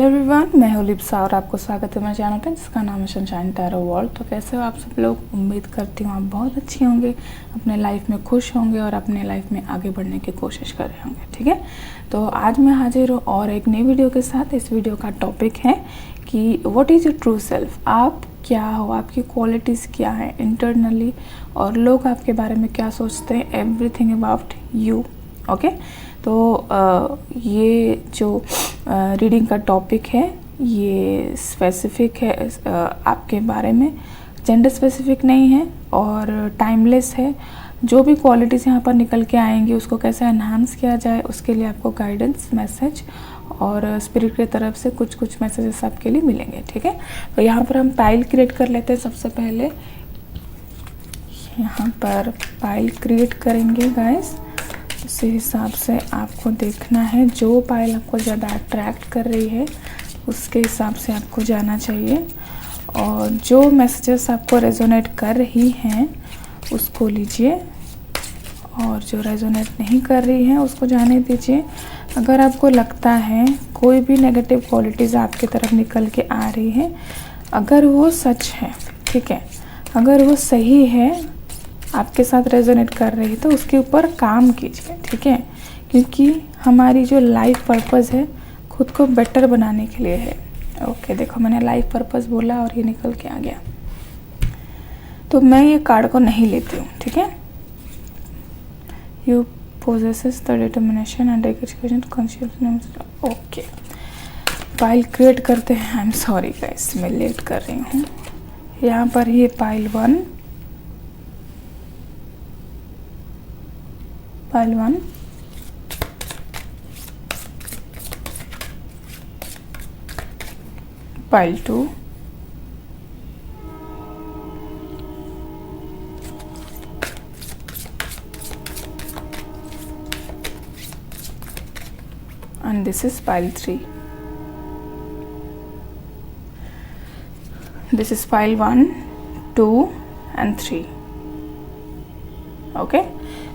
Hello everyone, मैं हूँ लिप्सा और आपको स्वागत है मेरे चैनल पे जिसका नाम है सनशाइन टैरो वर्ल्ड। तो कैसे हो आप सब लोग? उम्मीद करती हूँ आप बहुत अच्छे होंगे, अपने लाइफ में खुश होंगे और अपने लाइफ में आगे बढ़ने की कोशिश कर रहे होंगे। ठीक है, तो आज मैं हाजिर हूँ और एक नई वीडियो के साथ। इस वीडियो का टॉपिक है कि what is your true self. आप क्या हो, आपकी क्वालिटीज़ क्या है इंटरनली, और लोग आपके बारे में क्या सोचते हैं, एवरीथिंग अबाउट यू। ओके, तो ये जो रीडिंग का टॉपिक है ये स्पेसिफिक है आपके बारे में, जेंडर स्पेसिफिक नहीं है और टाइमलेस है। जो भी क्वालिटीज़ यहाँ पर निकल के आएंगी उसको कैसे एनहांस किया जाए उसके लिए आपको गाइडेंस मैसेज और स्पिरिट की तरफ से कुछ मैसेजेस आपके लिए मिलेंगे। ठीक है, तो यहाँ पर हम पाइल क्रिएट कर लेते हैं। सबसे पहले यहाँ पर पाइल क्रिएट करेंगे गाइस। उसी हिसाब से आपको देखना है, जो पाइल आपको ज़्यादा अट्रैक्ट कर रही है उसके हिसाब से आपको जाना चाहिए, और जो मैसेजेस आपको रेजोनेट कर रही हैं उसको लीजिए और जो रेजोनेट नहीं कर रही हैं उसको जाने दीजिए। अगर आपको लगता है कोई भी नेगेटिव क्वालिटीज़ आपकी तरफ निकल के आ रही है, अगर वो सच है, ठीक है, अगर वो सही है, आपके साथ रेजोनेट कर रही है, तो उसके ऊपर काम कीजिए। ठीक है, क्योंकि हमारी जो लाइफ पर्पस है खुद को बेटर बनाने के लिए है। ओके, देखो मैंने लाइफ पर्पस बोला और ये निकल के आ गया। तो मैं ये कार्ड को नहीं लेती हूँ। ठीक है, you possesses the determination and education consciousness. Okay, pile create करते हैं। आई एम सॉरी गाइस, मैं लेट कर रही हूँ। यहाँ पर ये pile one, pile one, pile two, and this is pile 3. This is pile 1, 2 and 3. Okay,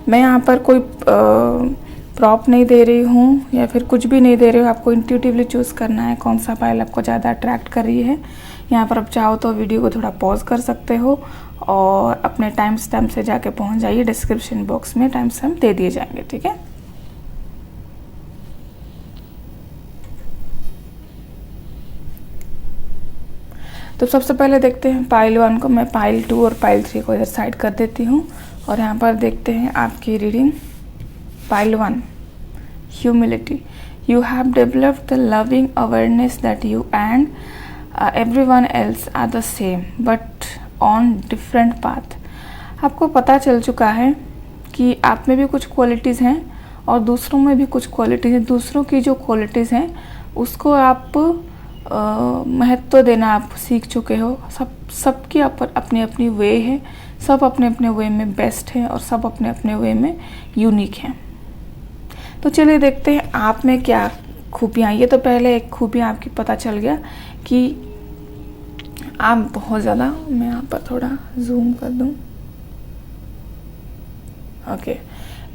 मैं यहाँ पर कोई प्रॉप नहीं दे रही हूँ या फिर कुछ भी नहीं दे रही हूँ। आपको इंट्यूटिवली चूज़ करना है कौन सा पाइल आपको ज़्यादा अट्रैक्ट कर रही है। यहाँ पर आप चाहो तो वीडियो को थोड़ा पॉज कर सकते हो और अपने टाइम स्टैम्प से जाके पहुँच जाइए। डिस्क्रिप्शन बॉक्स में टाइम स्टैम्प दे दिए जाएंगे। ठीक है, तो सबसे पहले देखते हैं पाइल 1 को। मैं पाइल 2 और पाइल 3 को इधर साइड कर देती हूँ और यहाँ पर देखते हैं आपकी reading. Pile 1, humility. You have developed the loving awareness that you and everyone else are the same but on different path. आपको पता चल चुका है कि आप में भी कुछ क्वालिटीज़ हैं और दूसरों में भी कुछ क्वालिटीज़ हैं। दूसरों की जो क्वालिटीज़ हैं उसको आप महत्व देना आप सीख चुके हो। सबकी अपनी अपनी वे है, सब अपने अपने वे में बेस्ट है और सब अपने अपने वे में यूनिक हैं। तो चलिए देखते हैं आप में क्या खूबियाँ। ये तो पहले एक खूबी आपकी पता चल गया कि आप बहुत ज़्यादा, मैं यहाँ पर थोड़ा जूम कर दूँ। ओके,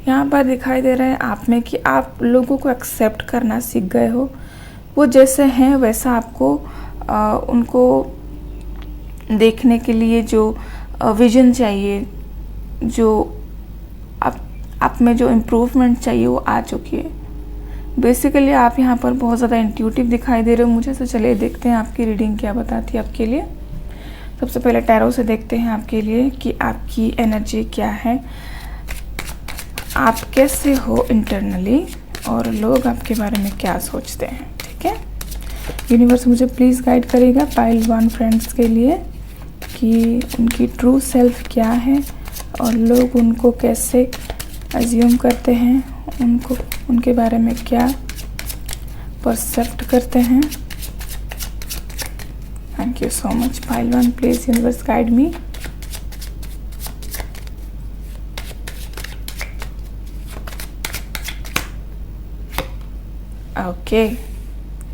यहाँ पर दिखाई दे रहा है आप में कि आप लोगों को एक्सेप्ट करना सीख गए हो। वो जैसे हैं वैसा आपको उनको देखने के लिए जो विजन चाहिए, जो आप में जो इम्प्रूवमेंट चाहिए वो आ चुकी है। बेसिकली आप यहाँ पर बहुत ज़्यादा इंट्यूटिव दिखाई दे रहे हो मुझे। तो चलिए देखते हैं आपकी रीडिंग क्या बताती है आपके लिए। सबसे पहले टैरो से देखते हैं आपके लिए कि आपकी एनर्जी क्या है, आप कैसे हो इंटरनली और लोग आपके बारे में क्या सोचते हैं। ठीक है, यूनिवर्स मुझे प्लीज़ गाइड करेगा पाइल 1 फ्रेंड्स के लिए कि उनकी ट्रू सेल्फ क्या है और लोग उनको कैसे अज्यूम करते हैं, उनको उनके बारे में क्या परसेप्ट करते हैं। Thank you so much pile 1, please universe guide me. Okay,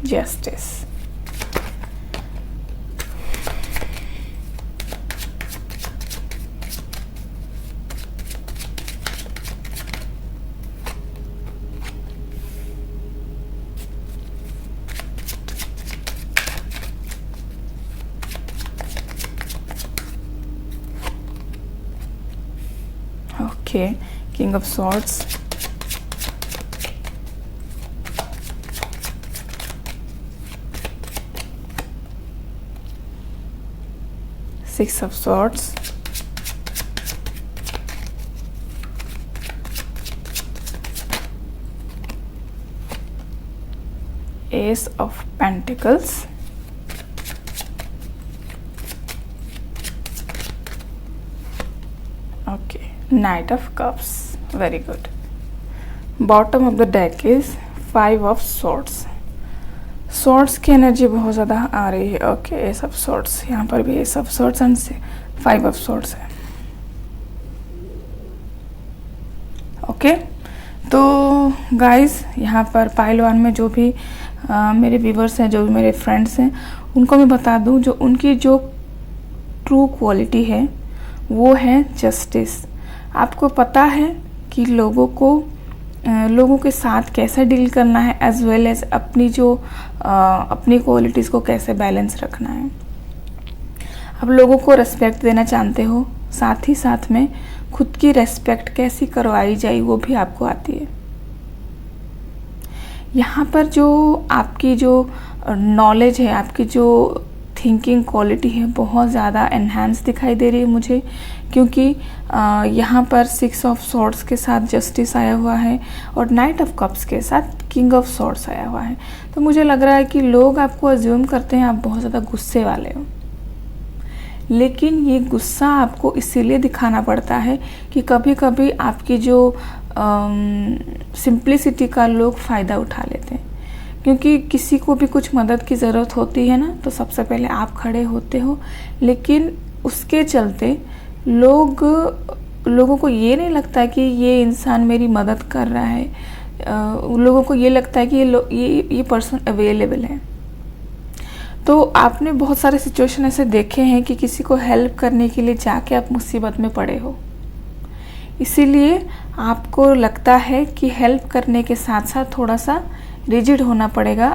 justice. Okay, king of swords, six of swords, S of pentacles, okay, night of cups, very good. Bottom of the deck is five of swords. Swords की energy बहुत ज़्यादा आ रही है। Okay, S of swords, यहाँ पर भी S of swords and five of swords है। Okay, तो गाइस यहाँ पर पाइल वन में जो भी मेरे व्यूवर्स हैं, जो भी मेरे फ्रेंड्स हैं, उनको मैं बता दूँ जो उनकी जो ट्रू क्वालिटी है वो है जस्टिस। आपको पता है कि लोगों के साथ कैसे डील करना है, एज वेल एज अपनी क्वालिटीज़ को कैसे बैलेंस रखना है। आप लोगों को रेस्पेक्ट देना जानते हो, साथ ही साथ में खुद की रेस्पेक्ट कैसी करवाई जाए वो भी आपको आती है। यहाँ पर जो आपकी जो नॉलेज है, आपकी जो थिंकिंग क्वालिटी है, बहुत ज़्यादा एनहांस दिखाई दे रही है मुझे, क्योंकि यहाँ पर सिक्स ऑफ सॉर्ड्स के साथ जस्टिस आया हुआ है और नाइट ऑफ कप्स के साथ किंग ऑफ सॉर्ड्स आया हुआ है। तो मुझे लग रहा है कि लोग आपको अज्यूम करते हैं आप बहुत ज़्यादा गुस्से वाले हो, लेकिन ये गुस्सा आपको इसीलिए दिखाना पड़ता है कि कभी कभी आपकी जो सिंप्लिसिटी का लोग फ़ायदा उठा लेते हैं। क्योंकि किसी को भी कुछ मदद की ज़रूरत होती है ना, तो सबसे पहले आप खड़े होते हो, लेकिन उसके चलते लोगों को ये नहीं लगता कि ये इंसान मेरी मदद कर रहा है। लोगों को ये लगता है कि ये पर्सन अवेलेबल है। तो आपने बहुत सारे सिचुएशन ऐसे देखे हैं कि किसी को हेल्प करने के लिए जाके आप मुसीबत में पड़े हो, इसीलिए आपको लगता है कि हेल्प करने के साथ साथ थोड़ा सा रिजिड होना पड़ेगा।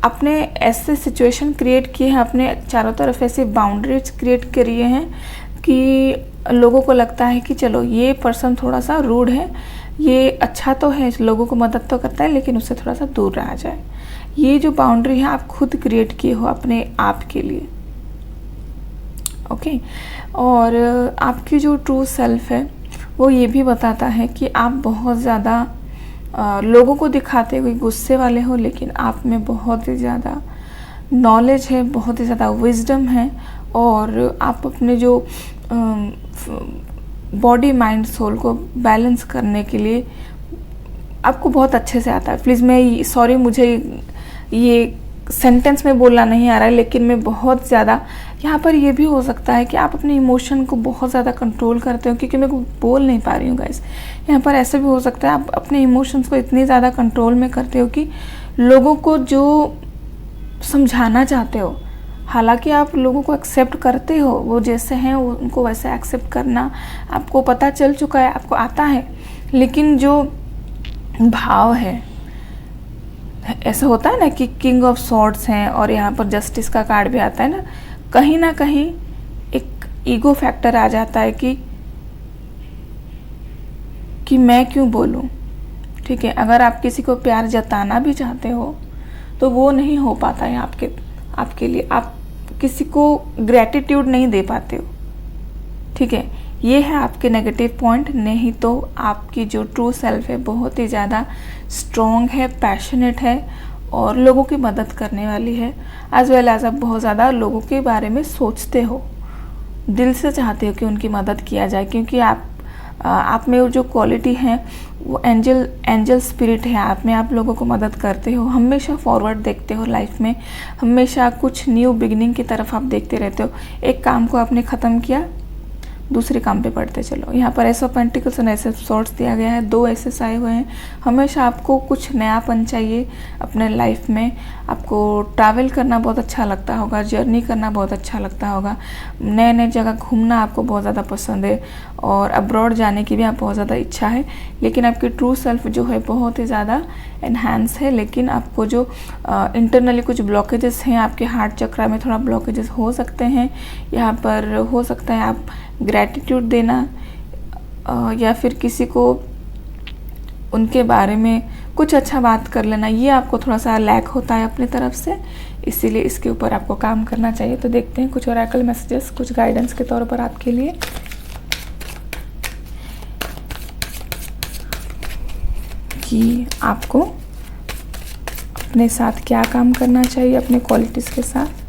अपने ऐसे सिचुएशन क्रिएट किए हैं, अपने चारों तरफ ऐसे बाउंड्रीज क्रिएट करिए हैं कि लोगों को लगता है कि चलो ये पर्सन थोड़ा सा रूड है, ये अच्छा तो है, लोगों को मदद तो करता है, लेकिन उससे थोड़ा सा दूर रहा जाए। ये जो बाउंड्री है आप खुद क्रिएट किए हो अपने आप के लिए। ओके, और आपकी जो ट्रू सेल्फ है वो ये भी बताता है कि आप बहुत ज़्यादा लोगों को दिखाते हुए गुस्से वाले हो, लेकिन आप में बहुत ही ज़्यादा नॉलेज है, बहुत ही ज़्यादा विजडम है, और आप अपने जो बॉडी माइंड सोल को बैलेंस करने के लिए आपको बहुत अच्छे से आता है। प्लीज़ मुझे ये सेंटेंस में बोलना नहीं आ रहा है, लेकिन मैं बहुत ज़्यादा यहाँ पर ये भी हो सकता है कि आप अपने इमोशन को बहुत ज़्यादा कंट्रोल करते हो, क्योंकि मैं को बोल नहीं पा रही हूँ गाइस। यहाँ पर ऐसे भी हो सकता है आप अपने इमोशंस को इतनी ज़्यादा कंट्रोल में करते हो कि लोगों को जो समझाना चाहते हो, हालांकि आप लोगों को एक्सेप्ट करते हो, वो जैसे हैं उनको वैसे एक्सेप्ट करना आपको पता चल चुका है, आपको आता है, लेकिन जो भाव है, ऐसा होता है ना कि किंग ऑफ सॉर्ड्स हैं और यहाँ पर जस्टिस का कार्ड भी आता है ना कहीं एक ईगो फैक्टर आ जाता है कि मैं क्यों बोलूँ। ठीक है, अगर आप किसी को प्यार जताना भी चाहते हो तो वो नहीं हो पाता है आपके लिए, आप किसी को ग्रैटिट्यूड नहीं दे पाते हो। ठीक है, ये है आपके नेगेटिव पॉइंट। नहीं तो आपकी जो ट्रू सेल्फ है बहुत ही ज़्यादा स्ट्रॉन्ग है, पैशनेट है और लोगों की मदद करने वाली है। एज वेल एज आप बहुत ज़्यादा लोगों के बारे में सोचते हो, दिल से चाहते हो कि उनकी मदद किया जाए, क्योंकि आप में वो जो क्वालिटी है वो एंजल स्पिरिट है आप में। आप लोगों को मदद करते हो, हमेशा फॉरवर्ड देखते हो लाइफ में, हमेशा कुछ न्यू बिगिनिंग की तरफ आप देखते रहते हो। एक काम को आपने ख़त्म किया, दूसरे काम पे बढ़ते चलो। यहाँ पर एस ऑफ पेंटिकल्स और एस ऑफ सॉर्ड्स दिया गया है, 2 एसेस आए हुए हैं। हमेशा आपको कुछ नयापन चाहिए अपने लाइफ में। आपको ट्रैवल करना बहुत अच्छा लगता होगा, जर्नी करना बहुत अच्छा लगता होगा, नए नए जगह घूमना आपको बहुत ज़्यादा पसंद है और अब्रॉड जाने की भी आप बहुत ज़्यादा इच्छा है। लेकिन आपकी ट्रू सेल्फ जो है बहुत ही ज़्यादा एनहांस है, लेकिन आपको जो इंटरनली कुछ ब्लॉकेजेस हैं, आपके हार्ट चक्रा में थोड़ा ब्लॉकेजेस हो सकते हैं। यहाँ पर हो सकता है आप ग्रैटिट्यूड देना या फिर किसी को उनके बारे में कुछ अच्छा बात कर लेना, ये आपको थोड़ा सा लैक होता है अपनी तरफ से, इसीलिए इसके ऊपर आपको काम करना चाहिए। तो देखते हैं कुछ ओरेकल मैसेजेस, कुछ गाइडेंस के तौर पर आपके लिए। कि आपको अपने साथ क्या काम करना चाहिए, अपने क्वालिटीज़ के साथ।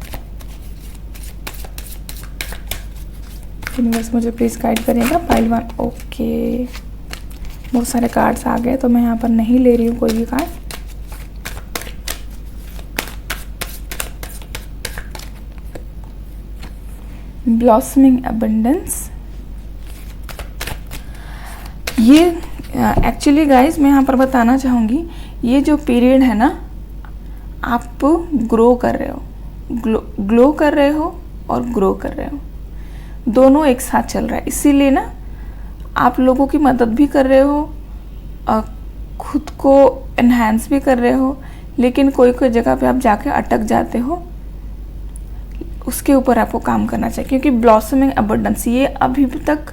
यूनिवर्स मुझे प्लीज़ गाइड करिएगा। पाइल 1। ओके, बहुत सारे कार्ड्स आ गए तो मैं यहाँ पर नहीं ले रही हूँ कोई भी कार्ड। Blossoming abundance. ये एक्चुअली गाइज मैं यहाँ पर बताना चाहूँगी, ये जो पीरियड है ना, आप ग्रो कर रहे हो, ग्लो कर रहे हो और ग्रो कर रहे हो, दोनों एक साथ चल रहा है। इसीलिए ना आप लोगों की मदद भी कर रहे हो, खुद को एनहांस भी कर रहे हो, लेकिन कोई कोई जगह पे आप जाके अटक जाते हो, उसके ऊपर आपको काम करना चाहिए। क्योंकि ब्लॉसमिंग अबंडेंस, ये अभी तक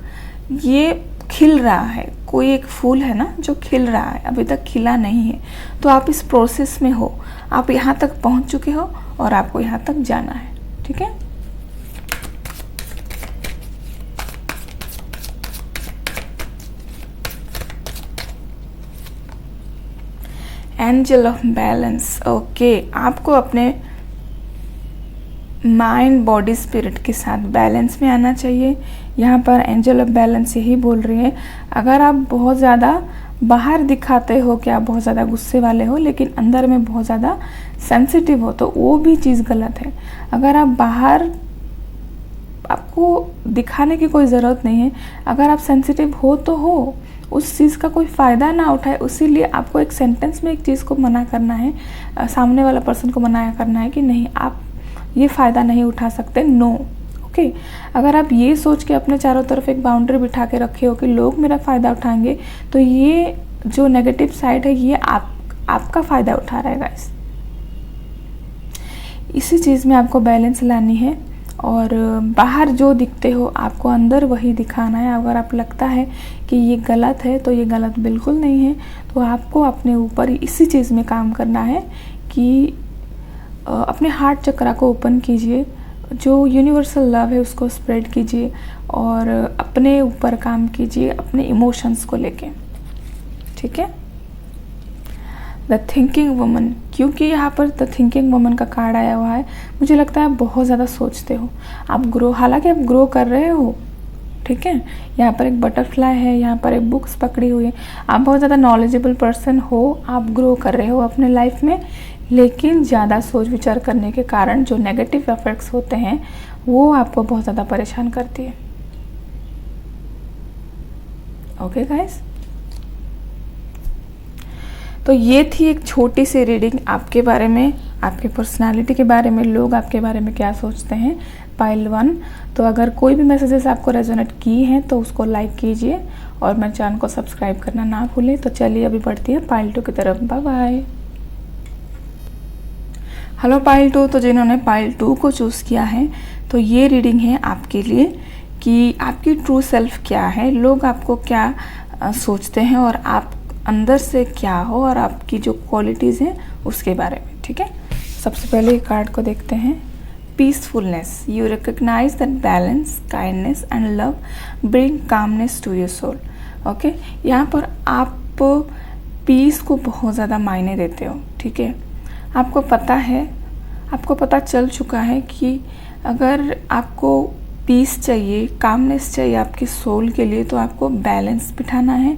ये खिल रहा है, कोई एक फूल है ना जो खिल रहा है, अभी तक खिला नहीं है। तो आप इस प्रोसेस में हो, आप यहाँ तक पहुँच चुके हो और आपको यहाँ तक जाना है। ठीक है, एंजल ऑफ बैलेंस। ओके, आपको अपने माइंड बॉडी स्पिरिट के साथ बैलेंस में आना चाहिए। यहाँ पर एंजल ऑफ बैलेंस यही बोल रही है, अगर आप बहुत ज़्यादा बाहर दिखाते हो कि आप बहुत ज़्यादा गुस्से वाले हो, लेकिन अंदर में बहुत ज़्यादा सेंसिटिव हो, तो वो भी चीज़ गलत है। अगर आप बाहर, आपको दिखाने की कोई ज़रूरत नहीं है, अगर आप सेंसिटिव हो तो हो, उस चीज़ का कोई फ़ायदा ना उठाए। इसीलिए आपको एक सेंटेंस में एक चीज़ को मना करना है, सामने वाला पर्सन को मना करना है कि नहीं, आप ये फ़ायदा नहीं उठा सकते, नो। ओके, अगर आप ये सोच के अपने चारों तरफ एक बाउंड्री बिठा के रखे हो कि लोग मेरा फ़ायदा उठाएंगे, तो ये जो नेगेटिव साइड है ये आपका फ़ायदा उठा रहा है गाइस। इसी चीज़ में आपको बैलेंस लानी है, और बाहर जो दिखते हो आपको अंदर वही दिखाना है। अगर आप लगता है कि ये गलत है तो ये गलत बिल्कुल नहीं है, तो आपको अपने ऊपर इसी चीज़ में काम करना है कि अपने हार्ट चक्रा को ओपन कीजिए, जो यूनिवर्सल लव है उसको स्प्रेड कीजिए, और अपने ऊपर काम कीजिए अपने इमोशंस को लेके। ठीक है, द थिंकिंग वुमन, क्योंकि यहाँ पर द थिंकिंग वुमन का कार्ड आया हुआ है, मुझे लगता है आप बहुत ज़्यादा सोचते हो, आप ग्रो, हालांकि आप ग्रो कर रहे हो। ठीक है, यहाँ पर एक बटरफ्लाई है, यहाँ पर एक बुक्स पकड़ी हुई है, आप बहुत ज़्यादा नॉलेजेबल पर्सन हो, आप ग्रो कर रहे हो अपने लाइफ में, लेकिन ज़्यादा सोच विचार करने के कारण जो नेगेटिव इफेक्ट्स होते हैं वो आपको बहुत ज़्यादा परेशान करती है। ओके गाइस, तो ये थी एक छोटी सी रीडिंग आपके बारे में, आपके पर्सनालिटी के बारे में, लोग आपके बारे में क्या सोचते हैं, पाइल 1। तो अगर कोई भी मैसेजेस आपको रेजोनेट की हैं तो उसको लाइक कीजिए और मेरे चैनल को सब्सक्राइब करना ना भूलें। तो चलिए अभी बढ़ती है पाइल 2 की तरफ। Bye bye. हेलो पाइल 2, तो जिन्होंने पाइल 2 को चूज़ किया है, तो ये रीडिंग है आपके लिए कि आपकी ट्रू सेल्फ क्या है, लोग आपको क्या सोचते हैं, और आप अंदर से क्या हो, और आपकी जो क्वालिटीज़ हैं उसके बारे में। ठीक है, सबसे पहले कार्ड को देखते हैं। Peacefulness, you recognise that balance, kindness and love bring calmness to your soul. Okay, यहाँ पर आप पीस को बहुत ज़्यादा मायने देते हो। ठीक है, आपको पता है, आपको पता चल चुका है कि अगर आपको पीस चाहिए, कामनेस चाहिए आपके सोल के लिए, तो आपको बैलेंस बिठाना है,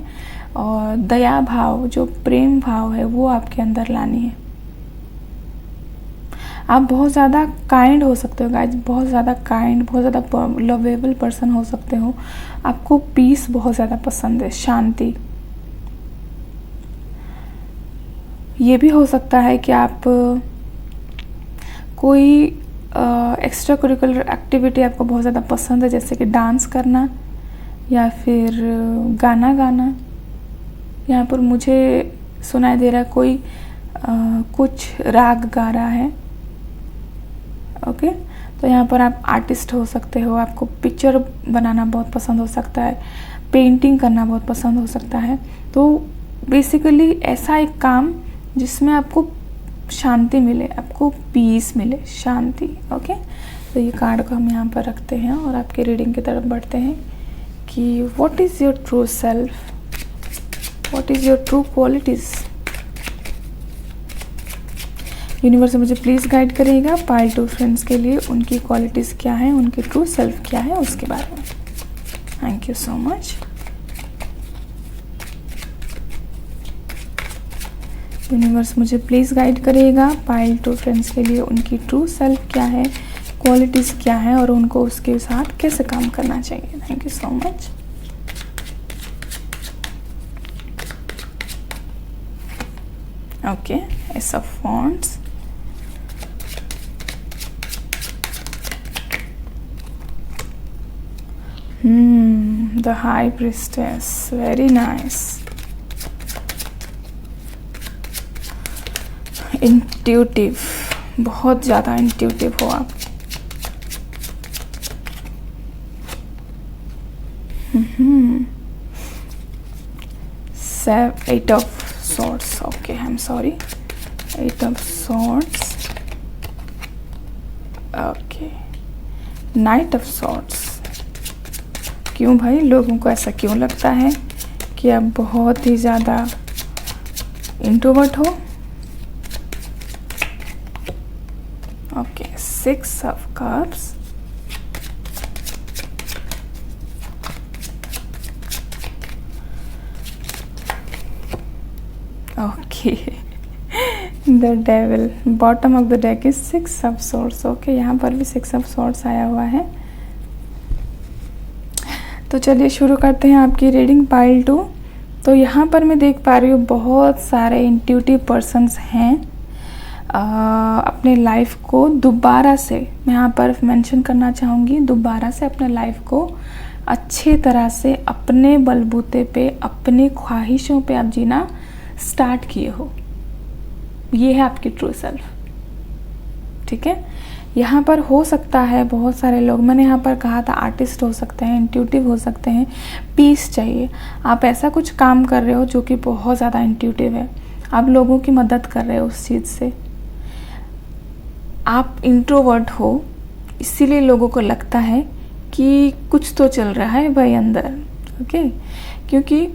और दया भाव, जो प्रेम भाव है, वो आपके अंदर लानी है। आप बहुत ज़्यादा काइंड हो सकते हो गाइस, बहुत ज़्यादा काइंड, बहुत ज़्यादा लवेबल पर्सन हो सकते हो। आपको पीस बहुत ज़्यादा पसंद है, शांति। ये भी हो सकता है कि आप कोई एक्स्ट्रा करिकुलर एक्टिविटी आपको बहुत ज़्यादा पसंद है, जैसे कि डांस करना या फिर गाना गाना। यहाँ पर मुझे सुनाई दे रहा है कोई कुछ राग गा रहा है। ओके, तो यहाँ पर आप आर्टिस्ट हो सकते हो, आपको पिक्चर बनाना बहुत पसंद हो सकता है, पेंटिंग करना बहुत पसंद हो सकता है। तो बेसिकली ऐसा एक काम जिसमें आपको शांति मिले, आपको पीस मिले, शांति। ओके, तो ये कार्ड को हम यहाँ पर रखते हैं और आपके रीडिंग की तरफ बढ़ते हैं कि what is your true self, what is your true qualities. Universe मुझे प्लीज़ गाइड करिएगा पाइल 2 फ्रेंड्स के लिए, उनकी क्वालिटीज़ क्या है, उनकी ट्रू सेल्फ क्या है, उसके बारे में। Thank you so much. Universe मुझे प्लीज़ गाइड करिएगा पाइल 2 फ्रेंड्स के लिए, उनकी ट्रू सेल्फ क्या है, क्वालिटीज़ क्या है और उनको उसके साथ कैसे काम करना चाहिए। Thank you so much. Okay, S of wands, the high priestess, very nice. Intuitive, बहुत ज़्यादा इंट्यूटिव हो आप। Eight of swords, okay, I'm sorry, 8 of swords, okay, Knight of swords। क्यों भाई, लोगों को ऐसा क्यों लगता है कि आप बहुत ही ज़्यादा इंट्रोवर्ट हो। Okay, 6 of cups, okay, the devil. Bottom of the deck is 6 of swords। Okay, यहाँ पर भी 6 of swords आया हुआ है। तो चलिए शुरू करते हैं आपकी रीडिंग पाइल 2। तो यहाँ पर मैं देख पा रही हूँ बहुत सारे इंट्यूटिव पर्सन्स हैं। अपने लाइफ को दोबारा से, मैं यहाँ पर मेंशन करना चाहूँगी, दोबारा से अपने लाइफ को अच्छे तरह से अपने बलबूते पे, अपने ख्वाहिशों पे आप जीना स्टार्ट किए हो। ये है आपकी ट्रू सेल्फ, ठीक है। यहाँ पर हो सकता है बहुत सारे लोग, मैंने यहाँ पर कहा था आर्टिस्ट हो सकते हैं, इंट्यूटिव हो सकते हैं, पीस चाहिए। आप ऐसा कुछ काम कर रहे हो जो कि बहुत ज़्यादा इंट्यूटिव है, आप लोगों की मदद कर रहे हो उस चीज़ से। आप इंट्रोवर्ट हो, इसीलिए लोगों को लगता है कि कुछ तो चल रहा है भाई अंदर, ओके। क्योंकि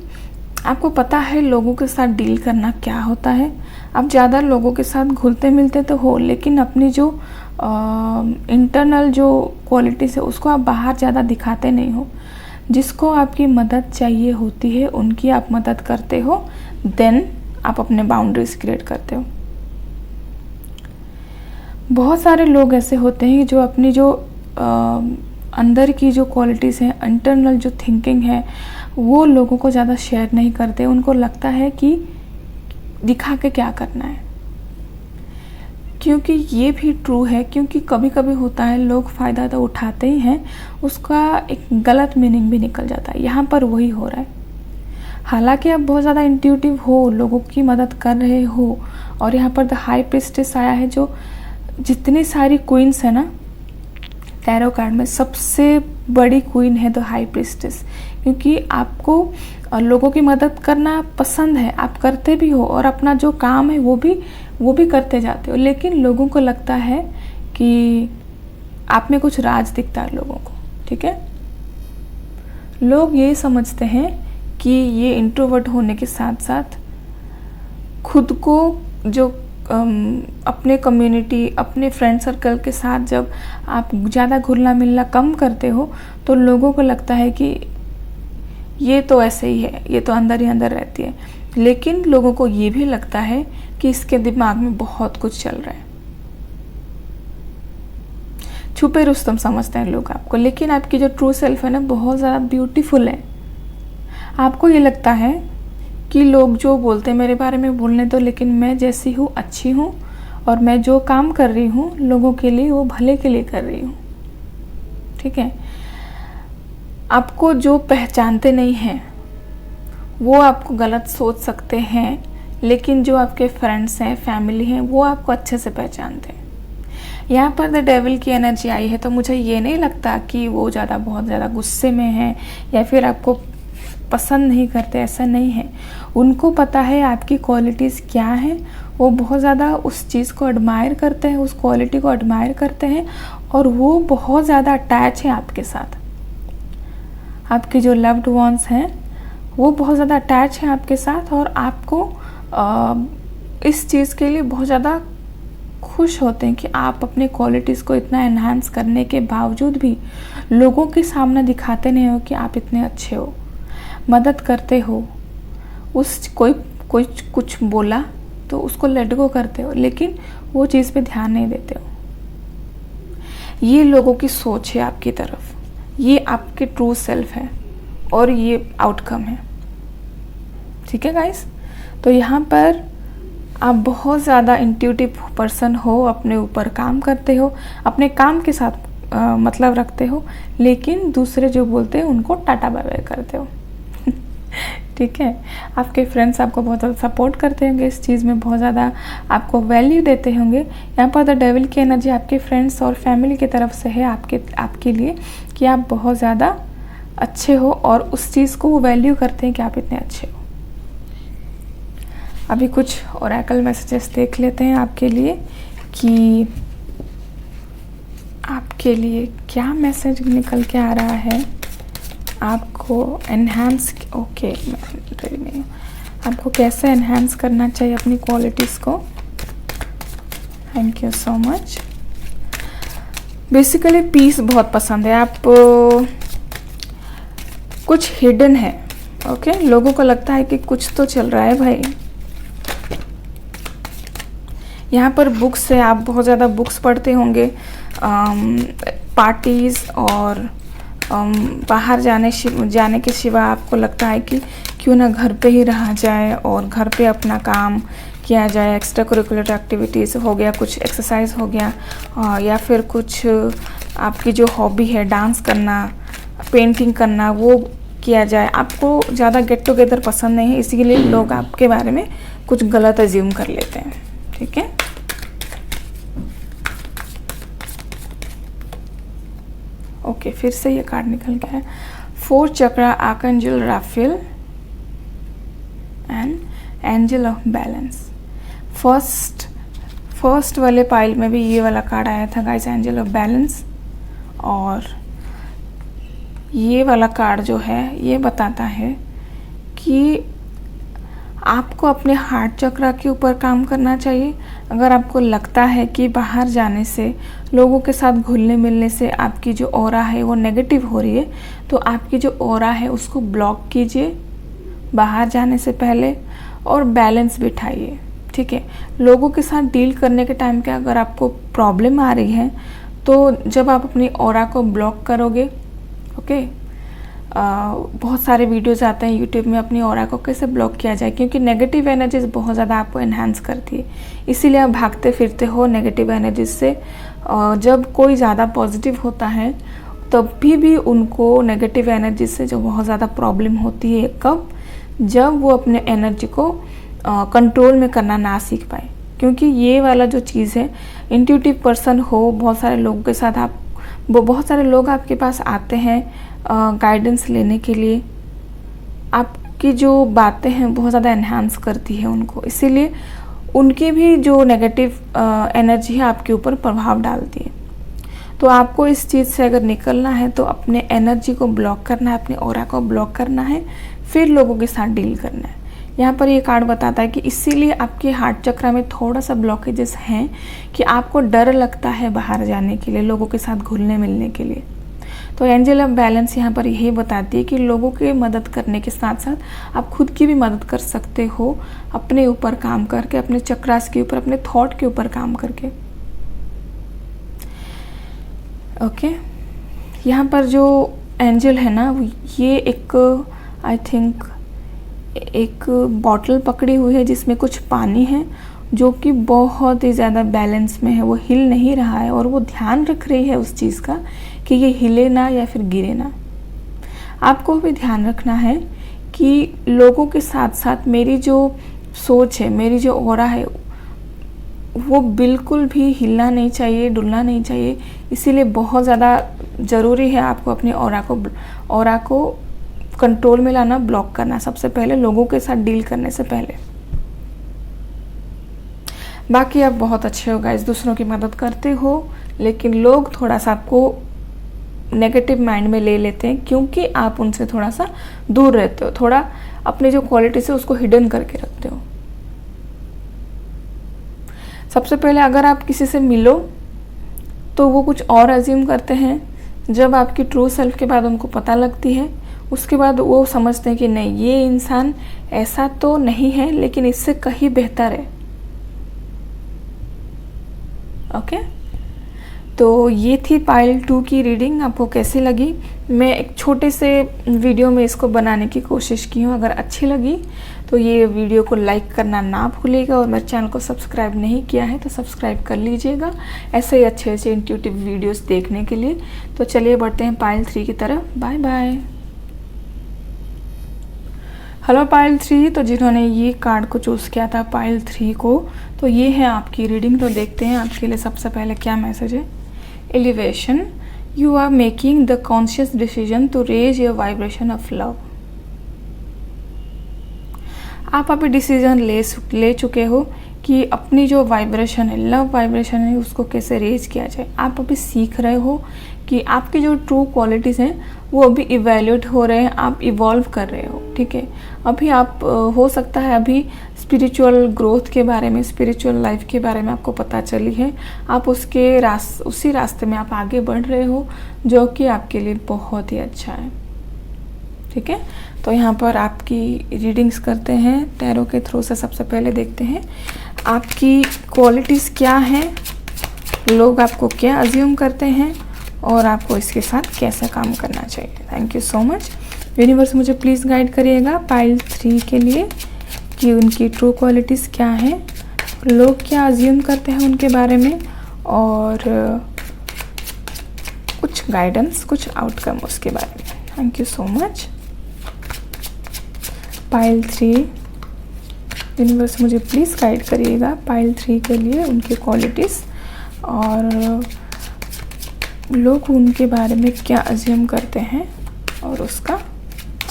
आपको पता है लोगों के साथ डील करना क्या होता है। आप ज़्यादा लोगों के साथ घुलते मिलते तो हो, लेकिन अपनी जो इंटरनल जो क्वालिटीज़ है उसको आप बाहर ज़्यादा दिखाते नहीं हो। जिसको आपकी मदद चाहिए होती है उनकी आप मदद करते हो, देन आप अपने बाउंड्रीज क्रिएट करते हो। बहुत सारे लोग ऐसे होते हैं जो अपनी जो अंदर की जो क्वालिटीज़ हैं, इंटरनल जो थिंकिंग है, वो लोगों को ज़्यादा शेयर नहीं करते। उनको लगता है कि दिखा के क्या करना है। क्योंकि ये भी ट्रू है, क्योंकि कभी कभी होता है लोग फ़ायदा तो उठाते ही हैं, उसका एक गलत मीनिंग भी निकल जाता है। यहाँ पर वही हो रहा है। हालांकि आप बहुत ज़्यादा इंट्यूटिव हो, लोगों की मदद कर रहे हो, और यहाँ पर द हाई प्रीस्टेस आया है, जो जितनी सारी क्वींस है ना टैरो कार्ड में, सबसे बड़ी क्वीन है द हाई प्रीस्टेस। क्योंकि आपको लोगों की मदद करना पसंद है, आप करते भी हो, और अपना जो काम है वो भी करते जाते हो, लेकिन लोगों को लगता है कि आप में कुछ राज दिखता है लोगों को, ठीक है। लोग ये समझते हैं कि ये इंट्रोवर्ट होने के साथ साथ खुद को जो अपने कम्युनिटी, अपने फ्रेंड सर्कल के साथ जब आप ज़्यादा घुलना मिलना कम करते हो, तो लोगों को लगता है कि ये तो ऐसे ही है, ये तो अंदर ही अंदर रहती है। लेकिन लोगों को ये भी लगता है कि इसके दिमाग में बहुत कुछ चल रहा है। छुपे रुस्तम समझते हैं लोग आपको, लेकिन आपकी जो ट्रू सेल्फ है ना, बहुत ज़्यादा ब्यूटीफुल है। आपको ये लगता है कि लोग जो बोलते हैं मेरे बारे में बोलने दो, लेकिन मैं जैसी हूँ अच्छी हूँ, और मैं जो काम कर रही हूँ लोगों के लिए वो भले के लिए कर रही हूँ, ठीक है। आपको जो पहचानते नहीं हैं वो आपको गलत सोच सकते हैं, लेकिन जो आपके फ्रेंड्स हैं, फैमिली हैं, वो आपको अच्छे से पहचानते हैं। यहाँ पर द डेविल की एनर्जी आई है, तो मुझे ये नहीं लगता कि वो बहुत ज़्यादा गुस्से में है या फिर आपको पसंद नहीं करते, ऐसा नहीं है। उनको पता है आपकी क्वालिटीज़ क्या हैं, वो बहुत ज़्यादा उस चीज़ को एडमायर करते हैं, उस क्वालिटी को एडमायर करते हैं, और वो बहुत ज़्यादा अटैच है आपके साथ। आपके जो लव्ड वंस हैं वो बहुत ज़्यादा अटैच हैं आपके साथ, और आपको इस चीज़ के लिए बहुत ज़्यादा खुश होते हैं कि आप अपने क्वालिटीज़ को इतना एनहांस करने के बावजूद भी लोगों के सामने दिखाते नहीं हो कि आप इतने अच्छे हो, मदद करते हो। कोई कुछ बोला तो उसको लेट गो करते हो, लेकिन वो चीज़ पे ध्यान नहीं देते हो। ये लोगों की सोच है आपकी तरफ, ये आपके ट्रू सेल्फ है, और ये आउटकम है। ठीक है गाइस, तो यहाँ पर आप बहुत ज़्यादा इंट्यूटिव पर्सन हो, अपने ऊपर काम करते हो, अपने काम के साथ मतलब रखते हो, लेकिन दूसरे जो बोलते हैं उनको टाटा बाय बाय करते हो। ठीक है, आपके फ्रेंड्स आपको बहुत ज़्यादा सपोर्ट करते होंगे, इस चीज़ में बहुत ज़्यादा आपको वैल्यू देते होंगे। यहाँ पर द डेविल की एनर्जी आपके फ्रेंड्स और फैमिली की तरफ से है आपके लिए कि आप बहुत ज़्यादा अच्छे हो, और उस चीज़ को वो वैल्यू करते हैं कि आप इतने अच्छे हो। अभी कुछ ओरेकल मैसेजेस देख लेते हैं आपके लिए कि आपके लिए क्या मैसेज निकल के आ रहा है। आपको एनहांस आपको कैसे एनहांस करना चाहिए अपनी क्वालिटीज़ को। Thank you so much. Basically peace बहुत पसंद है, आप कुछ हिडन है। ओके, लोगों को लगता है कि कुछ तो चल रहा है भाई। यहाँ पर बुक्स है, आप बहुत ज़्यादा बुक्स पढ़ते होंगे। पार्टीज़ और बाहर जाने के सिवा आपको लगता है कि क्यों ना घर पे ही रहा जाए और घर पे अपना काम किया जाए। एक्स्ट्रा करिकुलर एक्टिविटीज़ हो गया, कुछ एक्सरसाइज हो गया, या फिर कुछ आपकी जो हॉबी है डांस करना, पेंटिंग करना, वो किया जाए। आपको ज़्यादा गेट टुगेदर पसंद नहीं है, इसीलिए लोग आपके बारे में कुछ गलत अज्यूम कर लेते हैं। ठीक है, ओके, फिर से ये कार्ड निकल गया है। 4 chakra archangel Raphael and angel of balance. First वाले पाइल में भी ये वाला कार्ड आया था गाइस, एंजल ऑफ बैलेंस। और ये वाला कार्ड जो है ये बताता है कि आपको अपने हार्ट चक्रा के ऊपर काम करना चाहिए। अगर आपको लगता है कि बाहर जाने से, लोगों के साथ घुलने मिलने से आपकी जो ऑरा है वो नेगेटिव हो रही है, तो आपकी जो ऑरा है उसको ब्लॉक कीजिए बाहर जाने से पहले, और बैलेंस बिठाइए। ठीक है, लोगों के साथ डील करने के टाइम पे अगर आपको प्रॉब्लम आ रही है, तो जब आप अपनी ऑरा को ब्लॉक करोगे, ओके, बहुत सारे वीडियोस आते हैं यूट्यूब में अपनी ऑरा को कैसे ब्लॉक किया जाए, क्योंकि नेगेटिव एनर्जीज बहुत ज़्यादा आपको एनहांस करती है, इसीलिए आप भागते फिरते हो नेगेटिव एनर्जीज से। जब कोई ज़्यादा पॉजिटिव होता है तब भी उनको नेगेटिव एनर्जी से जो बहुत ज़्यादा प्रॉब्लम होती है, कब? जब वो अपने एनर्जी को कंट्रोल में करना ना सीख पाए। क्योंकि ये वाला जो चीज़ है, इंट्यूटिव पर्सन हो, बहुत सारे लोगों के साथ बहुत सारे लोग आपके पास आते हैं गाइडेंस लेने के लिए। आपकी जो बातें हैं बहुत ज़्यादा एनहांस करती है उनको, इसीलिए उनकी भी जो नेगेटिव एनर्जी है आपके ऊपर प्रभाव डालती है। तो आपको इस चीज़ से अगर निकलना है तो अपने एनर्जी को ब्लॉक करना है, अपनी ऑरा को ब्लॉक करना है, फिर लोगों के साथ डील करना है। यहाँ पर ये कार्ड बताता है कि इसीलिए आपके हार्ट चक्रा में थोड़ा सा ब्लॉकेजेस हैं कि आपको डर लगता है बाहर जाने के लिए, लोगों के साथ घुलने मिलने के लिए। तो एंजल ऑफ बैलेंस यहाँ पर यही बताती है कि लोगों की मदद करने के साथ साथ आप खुद की भी मदद कर सकते हो, अपने ऊपर काम करके, अपने चक्रास के ऊपर, अपने थॉट के ऊपर काम करके। ओके, यहाँ पर जो एंजल है ना, ये एक आई थिंक एक बॉटल पकड़ी हुई है जिसमें कुछ पानी है, जो कि बहुत ही ज़्यादा बैलेंस में है, वो हिल नहीं रहा है, और वो ध्यान रख रही है उस चीज़ का कि ये हिले ना या फिर गिरे ना। आपको भी ध्यान रखना है कि लोगों के साथ साथ मेरी जो सोच है, मेरी जो ऑरा है, वो बिल्कुल भी हिलना नहीं चाहिए, डुलना नहीं चाहिए। इसीलिए बहुत ज़्यादा ज़रूरी है आपको अपनी ऑरा को कंट्रोल में लाना, ब्लॉक करना सबसे पहले, लोगों के साथ डील करने से पहले। बाकी आप बहुत अच्छे हो गाइस, दूसरों की मदद करते हो, लेकिन लोग थोड़ा सा आपको नेगेटिव माइंड में ले लेते हैं क्योंकि आप उनसे थोड़ा सा दूर रहते हो, थोड़ा अपनी जो क्वालिटीज है उसको हिडन करके रखते हो। सबसे पहले अगर आप किसी से मिलो तो वो कुछ और अज्यूम करते हैं, जब आपकी ट्रू सेल्फ के बाद उनको पता लगती है, उसके बाद वो समझते हैं कि नहीं, ये इंसान ऐसा तो नहीं है लेकिन इससे कहीं बेहतर है। ओके, तो ये थी पाइल 2 की रीडिंग। आपको कैसी लगी? मैं एक छोटे से वीडियो में इसको बनाने की कोशिश की हूँ। अगर अच्छी लगी तो ये वीडियो को लाइक करना ना भूलिएगा, और मेरे चैनल को सब्सक्राइब नहीं किया है तो सब्सक्राइब कर लीजिएगा ऐसे ही अच्छे अच्छे इंट्यूटिव वीडियोस देखने के लिए। तो चलिए बढ़ते हैं पाइल 3 की तरफ। Bye bye. हेलो पाइल 3, तो जिन्होंने ये कार्ड को चूज़ किया था पाइल 3 को, तो ये है आपकी रीडिंग। तो देखते हैं आपके लिए सबसे पहले क्या मैसेज है। Elevation, you are making the conscious decision to raise your vibration of love. आप अभी डिसीजन ले चुके हो कि अपनी जो वाइब्रेशन है, लव वाइब्रेशन है, उसको कैसे रेज किया जाए। आप अभी सीख रहे हो कि आपकी जो ट्रू क्वालिटीज़ हैं वो अभी इवैल्यूएट हो रहे हैं, आप इवॉल्व कर रहे हो। ठीक है, अभी आप हो सकता है अभी स्पिरिचुअल ग्रोथ के बारे में, स्पिरिचुअल लाइफ के बारे में आपको पता चली है, आप उसी रास्ते में आप आगे बढ़ रहे हो, जो कि आपके लिए बहुत ही अच्छा है। ठीक है, तो यहाँ पर आपकी रीडिंग्स करते हैं टैरो के थ्रू से। सबसे पहले देखते हैं आपकी क्वालिटीज़ क्या हैं, लोग आपको क्या अज्यूम करते हैं, और आपको इसके साथ कैसे काम करना चाहिए। Thank you so much universe, मुझे प्लीज़ गाइड करिएगा पाइल 3 के लिए कि उनकी ट्रू क्वालिटीज़ क्या हैं, लोग क्या अज्यूम करते हैं उनके बारे में, और कुछ गाइडेंस, कुछ आउटकम उसके बारे में। Thank you so much pile 3। Universe मुझे प्लीज़ गाइड करिएगा पाइल 3 के लिए, उनकी क्वालिटीज़ और लोग उनके बारे में क्या अज्यूम करते हैं और उसका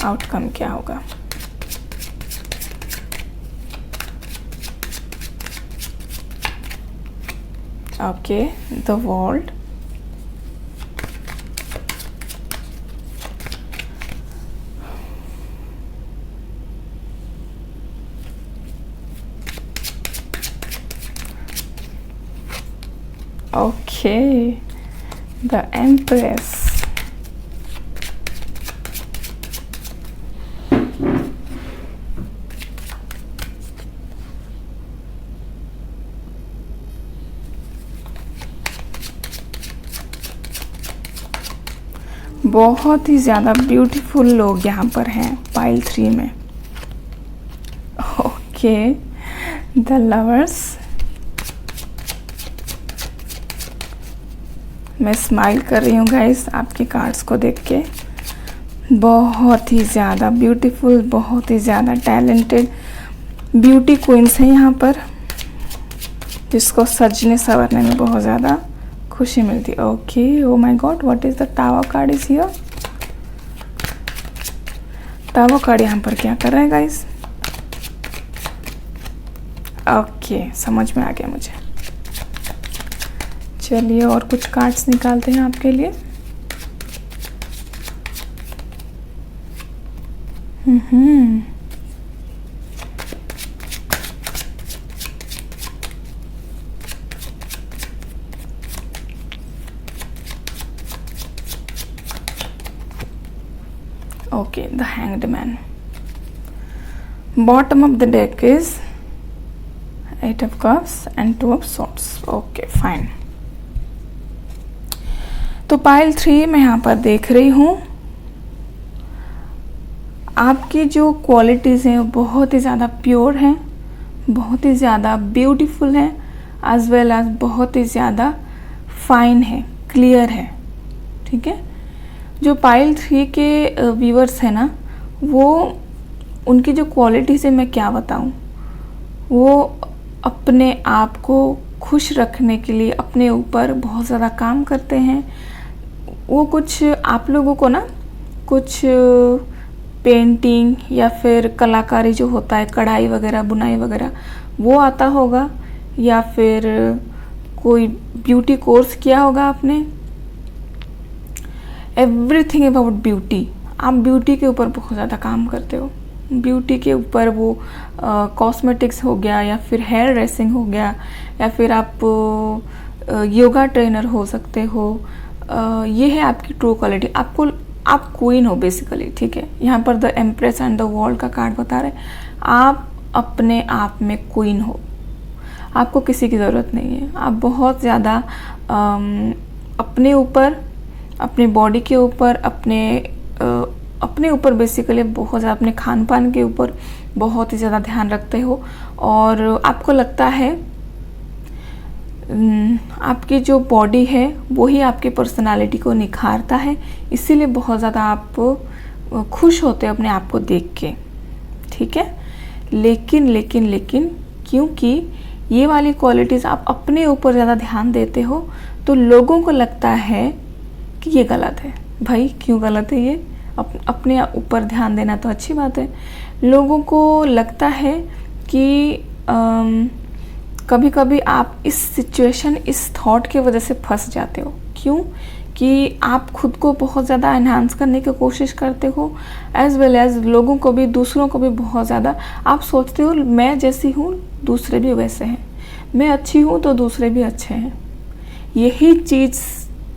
आउटकम क्या होगा। Okay, the world, okay, the Empress, बहुत ही ज़्यादा ब्यूटीफुल लोग यहाँ पर हैं पाइल 3 में। ओके, द लवर्स, मैं स्माइल कर रही हूँ गाइस आपकी कार्ड्स को देख के। बहुत ही ज़्यादा ब्यूटीफुल, बहुत ही ज़्यादा टैलेंटेड ब्यूटी क्वींस हैं यहाँ पर, जिसको सजने संवरने में बहुत ज़्यादा खुशी मिलती है। Okay, oh my God, what is the tower card is here. Tower card यहाँ पर क्या कर रहा है गाइस। ओके, समझ में आ गया मुझे। चलिए और कुछ कार्ड्स निकालते हैं आपके लिए। Okay, the Hanged Man. Bottom of the deck is 8 of Cups and 2 of Swords. Okay, fine. तो पाइल 3 मैं यहाँ पर देख रही हूँ आपकी जो क्वालिटीज़ हैं वो बहुत ही ज़्यादा प्योर हैं, बहुत ही ज़्यादा ब्यूटीफुल हैं, एज वेल एज बहुत ही ज़्यादा फाइन है, क्लियर है। ठीक है, जो पाइल 3 के व्यूअर्स हैं ना, वो उनकी जो क्वालिटीज़ है मैं क्या बताऊँ, वो अपने आप को खुश रखने के लिए अपने ऊपर बहुत ज़्यादा काम करते हैं। वो कुछ आप लोगों को ना कुछ पेंटिंग या फिर कलाकारी जो होता है, कढ़ाई वगैरह, बुनाई वगैरह, वो आता होगा, या फिर कोई ब्यूटी कोर्स किया होगा आपने। एवरीथिंग अबाउट ब्यूटी, आप ब्यूटी के ऊपर बहुत ज़्यादा काम करते हो। ब्यूटी के ऊपर वो कॉस्मेटिक्स हो गया, या फिर हेयर ड्रेसिंग हो गया, या फिर आप योगा ट्रेनर हो सकते हो। ये है आपकी ट्रू क्वालिटी। आप क्वीन हो बेसिकली, ठीक है। यहाँ पर the empress and the world का कार्ड बता रहे, आप अपने आप में क्वीन हो, आपको किसी की ज़रूरत नहीं है। आप बहुत ज़्यादा अपने ऊपर, अपनी बॉडी के ऊपर, अपने ऊपर बेसिकली बहुत ज़्यादा, अपने खान पान के ऊपर बहुत ही ज़्यादा ध्यान रखते हो, और आपको लगता है आपकी जो बॉडी है वही आपकी पर्सनालिटी को निखारता है, इसीलिए बहुत ज़्यादा आप खुश होते हो अपने आप को देख के, ठीक है। लेकिन लेकिन लेकिन क्योंकि ये वाली क्वालिटीज़ आप अपने ऊपर ज़्यादा ध्यान देते हो, तो लोगों को लगता है कि ये गलत है। भाई क्यों गलत है ये? अपने ऊपर ध्यान देना तो अच्छी बात है। लोगों को लगता है कि कभी कभी आप इस सिचुएशन, इस थॉट के वजह से फंस जाते हो। क्यों? कि आप खुद को बहुत ज़्यादा एनहांस करने की कोशिश करते हो, एज वेल एज लोगों को भी, दूसरों को भी बहुत ज़्यादा। आप सोचते हो मैं जैसी हूँ दूसरे भी वैसे हैं, मैं अच्छी हूँ तो दूसरे भी अच्छे हैं। यही चीज़,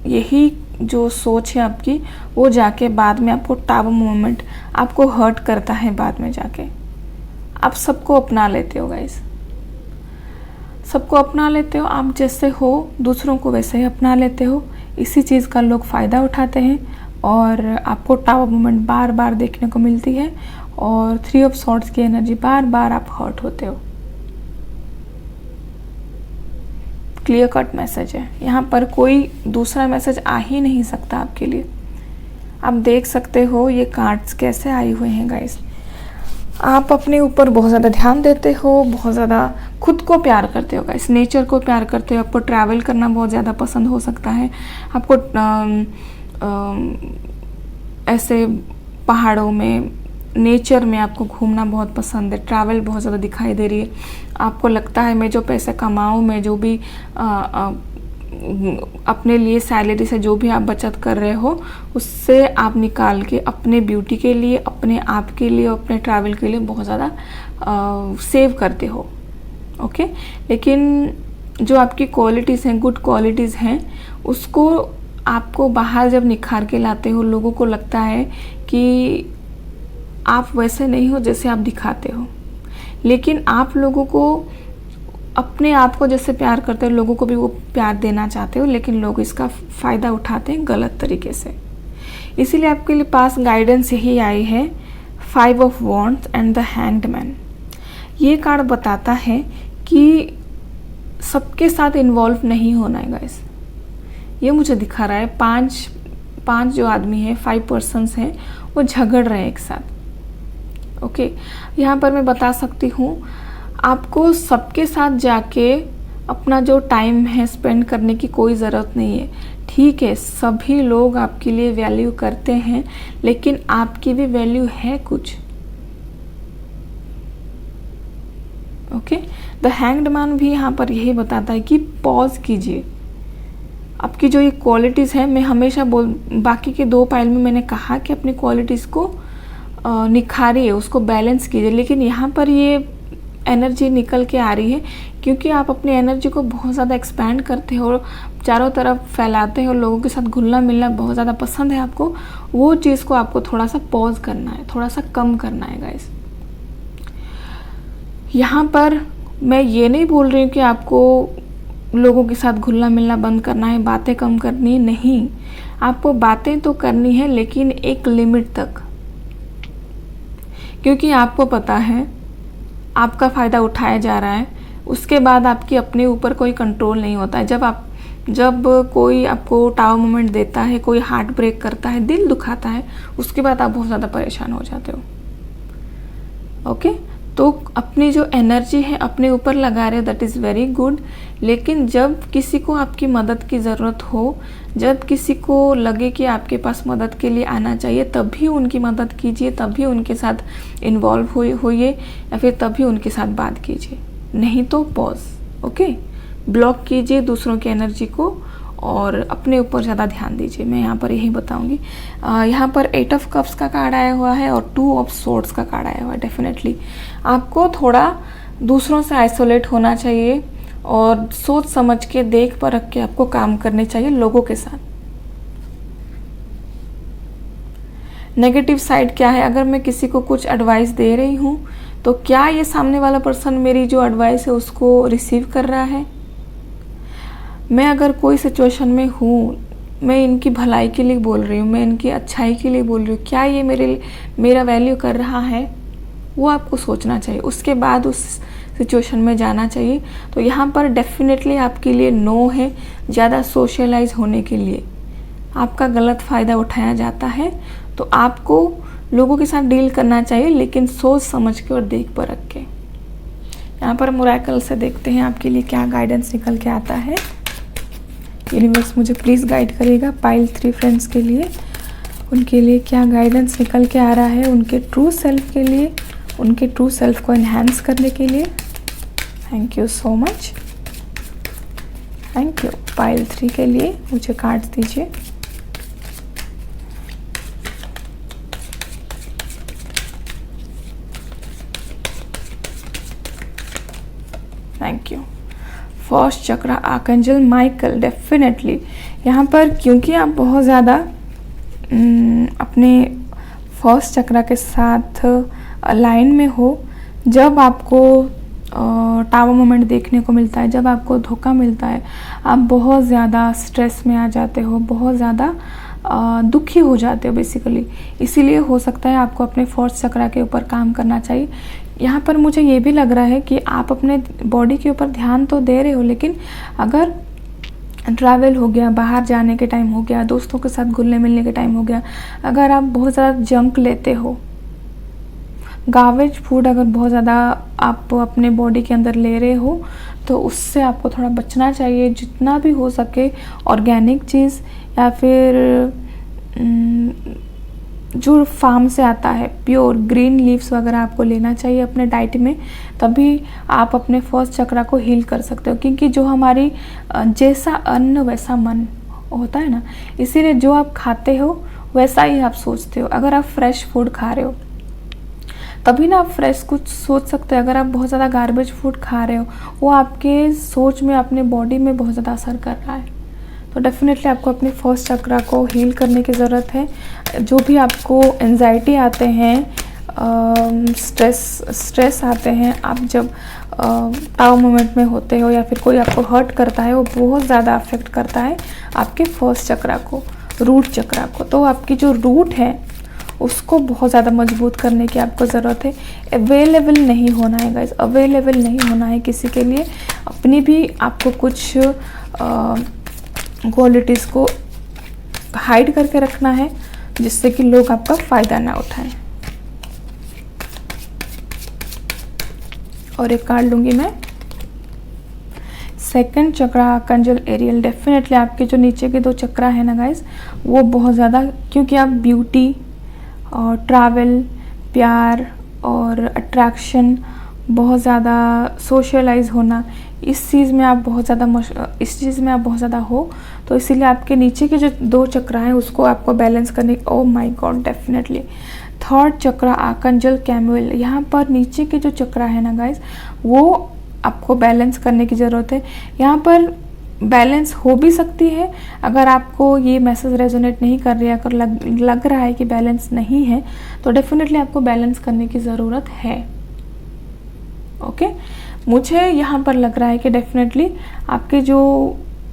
यही जो सोच है आपकी, वो जाके बाद में आपको टावर मोमेंट आपको हर्ट करता है। बाद में जाके आप सबको अपना लेते हो गाइस, सबको अपना लेते हो। आप जैसे हो दूसरों को वैसे ही अपना लेते हो। इसी चीज़ का लोग फ़ायदा उठाते हैं और आपको टावर मोमेंट बार बार देखने को मिलती है, और 3 ऑफ सॉर्ड्स की एनर्जी, बार बार आप हर्ट होते हो। क्लियर कट मैसेज है यहाँ पर, कोई दूसरा मैसेज आ ही नहीं सकता आपके लिए। आप देख सकते हो ये कार्ड्स कैसे आए हुए हैं गाइस। आप अपने ऊपर बहुत ज़्यादा ध्यान देते हो, बहुत ज़्यादा खुद को प्यार करते हो गाइस, नेचर को प्यार करते हो। आपको ट्रैवल करना बहुत ज़्यादा पसंद हो सकता है, आपको ऐसे पहाड़ों में, नेचर में आपको घूमना बहुत पसंद है। ट्रैवल बहुत ज़्यादा दिखाई दे रही है। आपको लगता है मैं जो पैसे कमाऊँ, मैं जो भी अपने लिए सैलरी से जो भी आप बचत कर रहे हो, उससे आप निकाल के अपने ब्यूटी के लिए, अपने आप के लिए, अपने ट्रैवल के लिए बहुत ज़्यादा सेव करते हो। ओके, लेकिन जो आपकी क्वालिटीज़ हैं, गुड क्वालिटीज़ हैं, उसको आपको बाहर जब निखार के लाते हो, लोगों को लगता है कि आप वैसे नहीं हो जैसे आप दिखाते हो। लेकिन आप लोगों को, अपने आप को जैसे प्यार करते हो, लोगों को भी वो प्यार देना चाहते हो, लेकिन लोग इसका फ़ायदा उठाते हैं गलत तरीके से। इसीलिए आपके लिए पास गाइडेंस यही आई है, 5 of wands and the hanged man. ये कार्ड बताता है कि सबके साथ इन्वॉल्व नहीं होना है गाइस। ये मुझे दिखा रहा है पांच जो आदमी है, 5 पर्सन्स हैं, वो झगड़ रहे हैं एक साथ। ओके, यहाँ पर मैं बता सकती हूँ आपको सबके साथ जाके अपना जो टाइम है स्पेंड करने की कोई ज़रूरत नहीं है। ठीक है, सभी लोग आपके लिए वैल्यू करते हैं, लेकिन आपकी भी वैल्यू है कुछ। ओके, द हैंग्ड मैन भी यहाँ पर यही बताता है कि पॉज कीजिए। आपकी जो ये क्वालिटीज़ है, मैं हमेशा बाकी के 2 पाइल में मैंने कहा कि अपनी क्वालिटीज़ को निखारिए, उसको बैलेंस कीजिए, लेकिन यहाँ पर ये एनर्जी निकल के आ रही है क्योंकि आप अपनी एनर्जी को बहुत ज़्यादा एक्सपैंड करते हो, चारों तरफ फैलाते हो, लोगों के साथ घुलना मिलना बहुत ज़्यादा पसंद है आपको। वो चीज़ को आपको थोड़ा सा पॉज करना है, थोड़ा सा कम करना है गाइस। यहाँ पर मैं ये नहीं बोल रही हूँ कि आपको लोगों के साथ घुलना मिलना बंद करना है, बातें कम करनी है, नहीं। आपको बातें तो करनी है, लेकिन एक लिमिट तक, क्योंकि आपको पता है आपका फ़ायदा उठाया जा रहा है। उसके बाद आपकी अपने ऊपर कोई कंट्रोल नहीं होता है। जब कोई आपको टावर मोमेंट देता है, कोई हार्ट ब्रेक करता है, दिल दुखाता है, उसके बाद आप बहुत ज़्यादा परेशान हो जाते हो। ओके, तो अपनी जो एनर्जी है अपने ऊपर लगा रहे हो, दैट इज़ वेरी गुड। लेकिन जब किसी को आपकी मदद की ज़रूरत हो, जब किसी को लगे कि आपके पास मदद के लिए आना चाहिए, तभी उनकी मदद कीजिए, तभी उनके साथ इन्वॉल्व होइए या फिर तभी उनके साथ बात कीजिए, नहीं तो पॉज। ओके, ब्लॉक कीजिए दूसरों की एनर्जी को और अपने ऊपर ज़्यादा ध्यान दीजिए। मैं यहाँ पर यही बताऊँगी। यहाँ पर 8 ऑफ कप्स का कार्ड आया हुआ है और 2 ऑफ सोर्ड्स का कार्ड आया हुआ है। डेफिनेटली आपको थोड़ा दूसरों से आइसोलेट होना चाहिए और सोच समझ के देख परख के आपको काम करने चाहिए लोगों के साथ। नेगेटिव साइड क्या है, अगर मैं किसी को कुछ एडवाइस दे रही हूँ तो क्या ये सामने वाला पर्सन मेरी जो एडवाइस है उसको रिसीव कर रहा है। मैं अगर कोई सिचुएशन में हूँ, मैं इनकी भलाई के लिए बोल रही हूँ, मैं इनकी अच्छाई के लिए बोल रही हूँ, क्या ये मेरा वैल्यू कर रहा है, वो आपको सोचना चाहिए। उसके बाद उस सिचुएशन में जाना चाहिए। तो यहाँ पर डेफिनेटली आपके लिए नो है। ज़्यादा सोशलाइज होने के लिए आपका गलत फ़ायदा उठाया जाता है, तो आपको लोगों के साथ डील करना चाहिए, लेकिन सोच समझ के और देख परख के। यहाँ पर मोरेकल से देखते हैं आपके लिए क्या गाइडेंस निकल के आता है। यूनिवर्स मुझे प्लीज़ गाइड करेगा पाइल 3 फ्रेंड्स के लिए, उनके लिए क्या गाइडेंस निकल के आ रहा है, उनके ट्रू सेल्फ के लिए, उनके ट्रू सेल्फ को एनहांस करने के लिए। Thank you so much, thank you. Pile 3 के लिए मुझे कार्ड दीजिए। Thank you. फर्स्ट चक्र आर्कएंजल माइकल। डेफिनेटली यहाँ पर क्योंकि आप बहुत ज़्यादा अपने फर्स्ट चक्र के साथ लाइन में हो, जब आपको टावर मोमेंट देखने को मिलता है, जब आपको धोखा मिलता है, आप बहुत ज़्यादा स्ट्रेस में आ जाते हो, बहुत ज़्यादा दुखी हो जाते हो बेसिकली। इसीलिए हो सकता है आपको अपने फर्स्ट चक्र के ऊपर काम करना चाहिए। यहाँ पर मुझे ये भी लग रहा है कि आप अपने बॉडी के ऊपर ध्यान तो दे रहे हो, लेकिन अगर ट्रैवल हो गया, बाहर जाने के टाइम हो गया, दोस्तों के साथ घुलने मिलने के टाइम हो गया, अगर आप बहुत ज़्यादा जंक लेते हो, गार्बेज फूड अगर बहुत ज़्यादा आप अपने बॉडी के अंदर ले रहे हो, तो उससे आपको थोड़ा बचना चाहिए। जितना भी हो सके ऑर्गेनिक चीज़ या फिर जो फार्म से आता है प्योर ग्रीन लीव्स वगैरह आपको लेना चाहिए अपने डाइट में, तभी आप अपने फर्स्ट चक्र को हील कर सकते हो। क्योंकि जो हमारी जैसा अन्न वैसा मन होता है ना, इसीलिए जो आप खाते हो वैसा ही आप सोचते हो। अगर आप फ्रेश फूड खा रहे हो तभी ना आप फ्रेश कुछ सोच सकते हो। अगर आप बहुत ज़्यादा गार्बेज फूड खा रहे हो, वो आपके सोच में, अपने बॉडी में बहुत ज़्यादा असर कर रहा है। तो डेफिनेटली आपको अपने फर्स्ट चक्र को हील करने की ज़रूरत है। जो भी आपको एंजाइटी आते हैं, स्ट्रेस आते हैं, आप जब टावर मोमेंट में होते हो या फिर कोई आपको हर्ट करता है, वो बहुत ज़्यादा अफेक्ट करता है आपके फर्स्ट चक्र को, रूट चक्र को। तो आपकी जो रूट है उसको बहुत ज़्यादा मजबूत करने की आपको ज़रूरत है। अवेलेबल नहीं होना है गाइस, अवेलेबल नहीं होना है किसी के लिए। अपनी भी आपको कुछ क्वालिटीज़ को हाइड करके रखना है, जिससे कि लोग आपका फ़ायदा ना उठाएं। और एक कार्ड लूँगी मैं, सेकंड चक्र आर्कएंजल एरियल। डेफिनेटली आपके जो नीचे के 2 चक्र है ना गाइस, वो बहुत ज़्यादा, क्योंकि आप ब्यूटी और ट्रैवल, प्यार और अट्रैक्शन, बहुत ज़्यादा सोशलाइज होना, इस चीज़ में आप बहुत ज़्यादा हो। तो इसीलिए आपके नीचे के जो 2 चक्र हैं उसको आपको बैलेंस करने। Oh my God, definitely third चक्र आर्कएंजल कैमुएल। यहाँ पर नीचे के जो चक्र है ना गाइस, वो आपको बैलेंस करने की ज़रूरत है। यहाँ पर बैलेंस हो भी सकती है। अगर आपको ये मैसेज रेजोनेट नहीं कर रही है, अगर लग रहा है कि बैलेंस नहीं है, तो डेफिनेटली आपको बैलेंस करने की ज़रूरत है। ओके, मुझे यहाँ पर लग रहा है कि डेफिनेटली आपके जो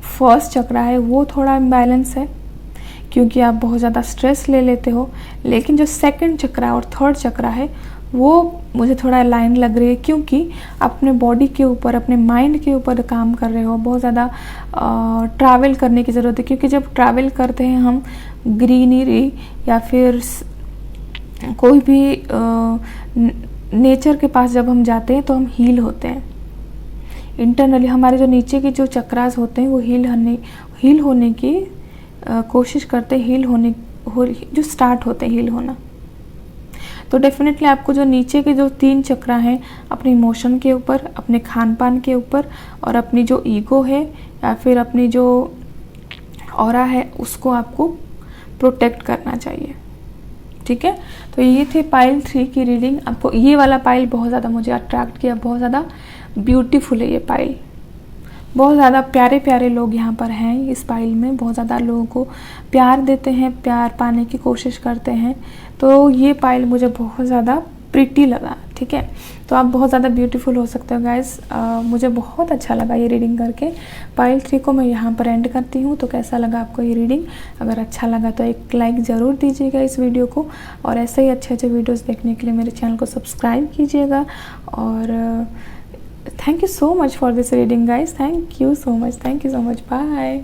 फर्स्ट चक्र है वो थोड़ा इम्बैलेंस है, क्योंकि आप बहुत ज़्यादा स्ट्रेस ले लेते हो। लेकिन जो सेकंड चक्र और थर्ड चक्र है वो मुझे थोड़ा लाइन लग रही है, क्योंकि अपने बॉडी के ऊपर, अपने माइंड के ऊपर काम कर रहे हो। बहुत ज़्यादा ट्रैवल करने की ज़रूरत है, क्योंकि जब ट्रैवल करते हैं हम ग्रीनरी या फिर कोई भी नेचर के पास जब हम जाते हैं तो हम हील होते हैं इंटरनली। हमारे जो नीचे के जो चक्रास होते हैं वो हील होने की कोशिश करते हैं, जो स्टार्ट होते हैं हील होना। तो डेफिनेटली आपको जो नीचे के जो 3 चक्रा हैं, अपने इमोशन के ऊपर, अपने खान पान के ऊपर और अपनी जो ईगो है या फिर अपनी जो ऑरा है, उसको आपको प्रोटेक्ट करना चाहिए। ठीक है, तो ये थे पाइल 3 की रीडिंग। आपको ये वाला पाइल बहुत ज़्यादा मुझे अट्रैक्ट किया, बहुत ज़्यादा ब्यूटीफुल है ये पाइल। बहुत ज़्यादा प्यारे प्यारे लोग यहाँ पर हैं इस पाइल में, बहुत ज़्यादा लोगों को प्यार देते हैं, प्यार पाने की कोशिश करते हैं। तो ये पाइल मुझे बहुत ज़्यादा प्रिटी लगा। ठीक है, तो आप बहुत ज़्यादा ब्यूटीफुल हो सकते हो गाइस। मुझे बहुत अच्छा लगा ये रीडिंग करके। पाइल 3 को मैं यहाँ पर एंड करती हूँ। तो कैसा लगा आपको ये रीडिंग? अगर अच्छा लगा तो एक लाइक ज़रूर दीजिएगा इस वीडियो को, और ऐसे ही अच्छे अच्छे वीडियोस देखने के लिए मेरे चैनल को सब्सक्राइब कीजिएगा। और thank you so much for this reading guys, thank you so much, bye।